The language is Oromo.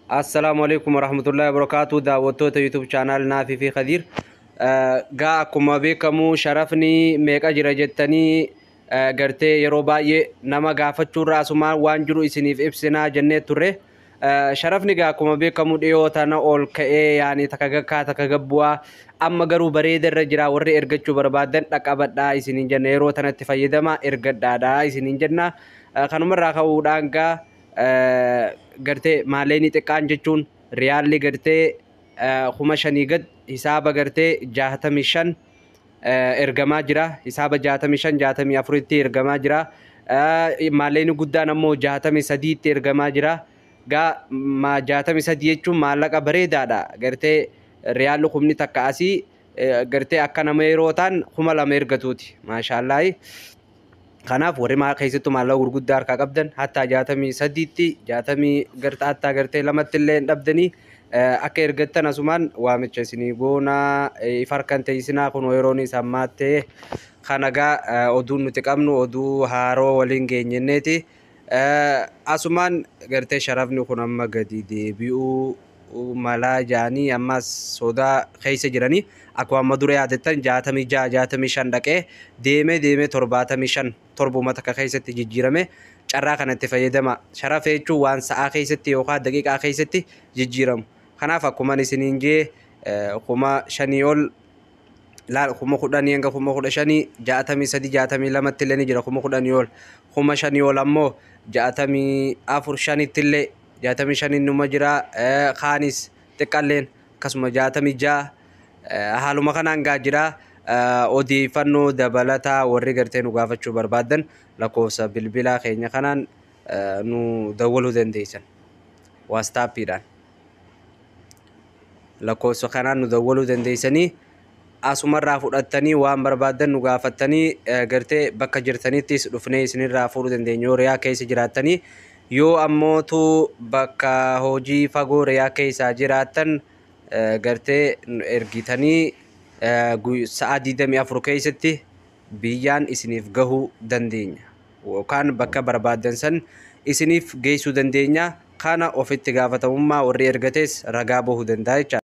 السلام عليكم ورحمة الله وبركاته. دعوتوتا يوتيوب channel نافي في خدير. قاكم بكمو شرفني ميك أجر جتني قرتي يروباي نما قافتشو راسما وانجرو إسنيف إبسنا جنة تره. شرفني قاكم بكمو ديوتانا أول كأي يعني تكاكا تكاكبوا أما قرو بريد الرجرا وري إرقاتشو بربادن تكابدا إسنين جنة يروتانا تفايدما إرقادا دا إسنين جنة خانوما راقاو دانقا gartee maalleeni xiqqaan jechuun riyaalli gartee kuma shanii gad hisaaba gartee 65 ergamaa jira. Hisaaba 65 64tti ergamaa jira. Maalleeni guddaan ammoo 63tti ergamaa jira. Gaa 63 jechuun maallaqa bareedaadha. Gartee riyaalli kumni takka asii gartee akka nama yeroo ta'an kuma lama ergatuuti. Maashaallahi. Kanaaf warri keessattuu maallaqa gurguddaa harkaa qabdan hatta 63tti 60 gartaa hatta gartee lamatti illee dhabdanii akka ergattan asumaan waamicha isinii goona ifarkan teysisina kun yerooni sammaattee kanagaa oduun nuti qabnu oduu haaroo waliin geenyenneeti asumaan gartee sharafni kun amma gadi deebi'uu malaa jaanii ammas sodaa keessa jiranii akkuma amma dura yaadatan 66 dhaqee deemee 75 torbuma takka keessatti jijjiirame carraa kanatti fayyadama. Sharafa jechuun waan sa'aa keessatti yookaan daqiiqaa keessatti jijjiiramu. Kanaaf akkuma isiniin jee kuma shanii ol kuma 10 hanga kuma 15 63 62 illee ni jira kuma 10 ol kuma shanii ol ammoo 64 5 illee 65 numa jira kaanis xiqqalleen akkasuma 66 haaluma kanaan gaa jira. odeeffannoo dabalataa warri gartee nu gaafachuu barbaadan lakkoofsa bilbilaa keenya kanaan nu dawwaluu dandeessan WhatsAppiidhaan lakkoofsa kanaan nu dawwaluu dandeessanii asumarraa fudhattanii waan barbaadan nu gaafattanii gartee bakka jirtanittis dhufnee isinirraa fuudhuu dandeenya yoo riyaa keessa jiraattanii yoo ammootu bakka hojii fagoo riyaa keessa jiraattan gartee ergitanii sa'a 24 keessatti biyyaan isiniif gahuu dandeenya yookaan bakka barbaadan san isiniif geessuu dandeenya kana ofitti gaafatamummaa warri ergates ragaa bahuu danda'a jechuudha.